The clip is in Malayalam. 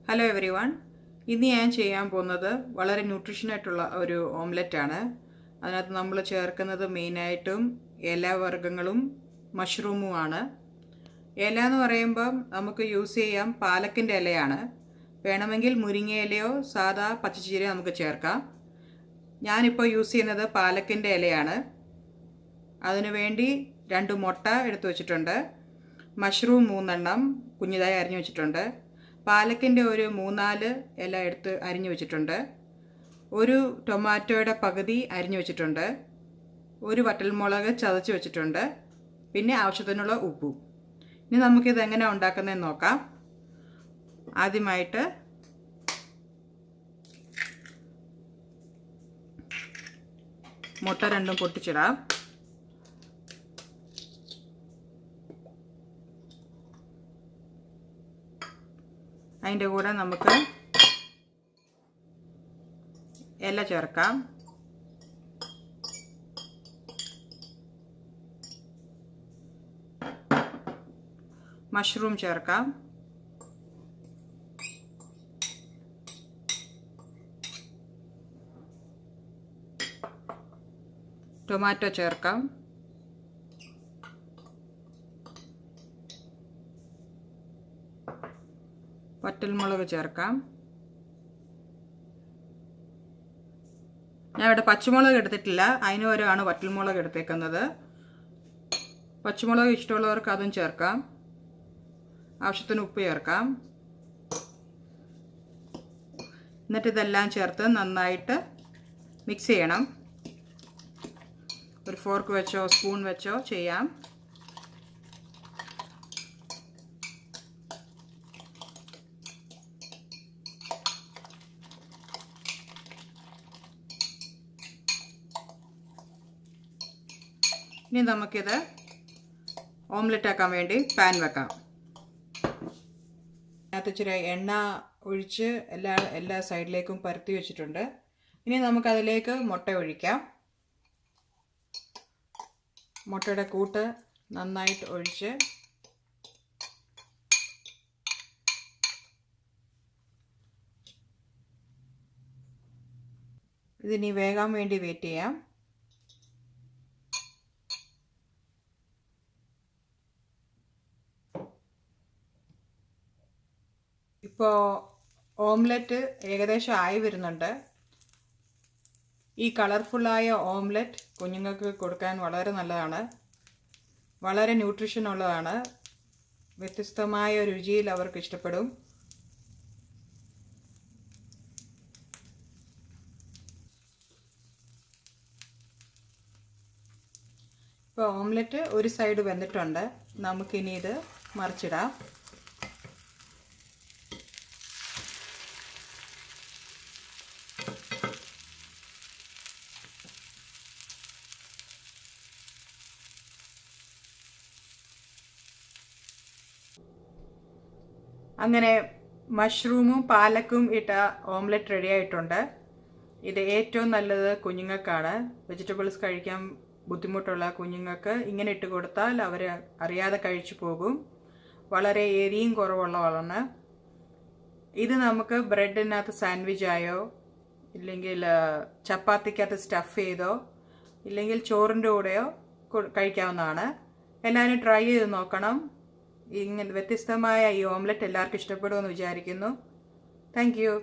Hello every one. ഇന്ന് ഞാൻ ചെയ്യാൻ പോകുന്നത് വളരെ ന്യൂട്രീഷനായിട്ടുള്ള ഒരു ഓംലെറ്റാണ്. അതിനകത്ത് നമ്മൾ ചേർക്കുന്നത് മെയിനായിട്ടും ഇലവർഗ്ഗങ്ങളും മഷ്റൂമുമാണ്. ഇല എന്ന് പറയുമ്പം നമുക്ക് യൂസ് ചെയ്യാം പാലക്കിൻ്റെ ഇലയാണ്. വേണമെങ്കിൽ മുരിങ്ങ ഇലയോ സാധാ പച്ചച്ചീരയോ നമുക്ക് ചേർക്കാം. ഞാനിപ്പോൾ യൂസ് ചെയ്യുന്നത് പാലക്കിൻ്റെ ഇലയാണ്. അതിനുവേണ്ടി 2 മുട്ട എടുത്തു വച്ചിട്ടുണ്ട്. മഷ്റൂം 3 എണ്ണം കുഞ്ഞിതായി അരിഞ്ഞു വെച്ചിട്ടുണ്ട്. പാലക്കിൻ്റെ ഒരു 3-4 ഇല എടുത്ത് അരിഞ്ഞു വെച്ചിട്ടുണ്ട്. ഒരു ടൊമാറ്റോയുടെ പകുതി അരിഞ്ഞു വെച്ചിട്ടുണ്ട്. ഒരു വറ്റൽമുളക് ചതച്ച് വെച്ചിട്ടുണ്ട്. പിന്നെ ആവശ്യത്തിനുള്ള ഉപ്പും. ഇനി നമുക്കിത് എങ്ങനെ ഉണ്ടാക്കുന്നതെന്ന് നോക്കാം. ആദ്യമായിട്ട് മുട്ട 2 പൊട്ടിച്ചിടാം. അതിൻ്റെ കൂടെ നമുക്ക് ഇല ചേർക്കാം. മഷ്റൂം ചേർക്കാം. ടൊമാറ്റോ ചേർക്കാം. വറ്റൽമുളക് ചേർക്കാം. ഞാൻ ഇവിടെ പച്ചമുളക് എടുത്തിട്ടില്ല, അതിന് പകരമാണ് വറ്റൽമുളക് എടുത്തേക്കുന്നത്. പച്ചമുളക് ഇഷ്ടമുള്ളവർക്ക് അതും ചേർക്കാം. ആവശ്യത്തിന് ഉപ്പ് ചേർക്കാം. എന്നിട്ട് ഇതെല്ലാം ചേർത്ത് നന്നായിട്ട് മിക്സ് ചെയ്യണം. ഒരു ഫോർക്ക് വെച്ചോ സ്പൂൺ വെച്ചോ ചെയ്യാം. ഇനി നമുക്കിത് ഓംലെറ്റ് ആക്കാൻ വേണ്ടി പാൻ വെക്കാം. അതിനകത്ത് ഇച്ചിരി എണ്ണ ഒഴിച്ച് എല്ലാ സൈഡിലേക്കും പരത്തി വെച്ചിട്ടുണ്ട്. ഇനി നമുക്കതിലേക്ക് മുട്ട ഒഴിക്കാം. മുട്ടയുടെ കൂട്ട് നന്നായിട്ട് ഒഴിച്ച് ഇതിനി വേകാൻ വേണ്ടി വെയിറ്റ് ചെയ്യാം. ഇപ്പോൾ ഓംലെറ്റ് ഏകദേശം ആയി വരുന്നുണ്ട്. ഈ കളർഫുള്ളായ ഓംലെറ്റ് കുഞ്ഞുങ്ങൾക്ക് കൊടുക്കാൻ വളരെ നല്ലതാണ്. വളരെ ന്യൂട്രീഷൻ ഉള്ളതാണ്. വ്യത്യസ്തമായ രുചിയിൽ അവർക്ക് ഇഷ്ടപ്പെടും. ഇപ്പോൾ ഓംലെറ്റ് ഒരു സൈഡ് വെന്തിട്ടുണ്ട്. നമുക്കിനി ഇത് മറിച്ചിടാം. അങ്ങനെ മഷ്റൂമും പാലക്കും ഇട്ട ഓംലെറ്റ് റെഡി ആയിട്ടുണ്ട്. ഇത് ഏറ്റവും നല്ലത് കുഞ്ഞുങ്ങൾക്കാണ്. വെജിറ്റബിൾസ് കഴിക്കാൻ ബുദ്ധിമുട്ടുള്ള കുഞ്ഞുങ്ങൾക്ക് ഇങ്ങനെ ഇട്ട് കൊടുത്താൽ അവർ അറിയാതെ കഴിച്ചു പോകും. വളരെ എരിയും കുറവുള്ളതാണ്. ഇത് നമുക്ക് ബ്രെഡിനകത്ത് സാൻഡ്വിച്ചായോ ഇല്ലെങ്കിൽ ചപ്പാത്തിക്കകത്ത് സ്റ്റഫ് ചെയ്തോ ഇല്ലെങ്കിൽ ചോറിൻ്റെ കൂടെയോ കഴിക്കാവുന്നതാണ്. എല്ലാവരും ട്രൈ ചെയ്ത് നോക്കണം. ഇങ്ങനെ വ്യത്യസ്തമായ ഈ ഓംലെറ്റ് എല്ലാവർക്കും ഇഷ്ടപ്പെടുമെന്ന് വിചാരിക്കുന്നു. Thank you.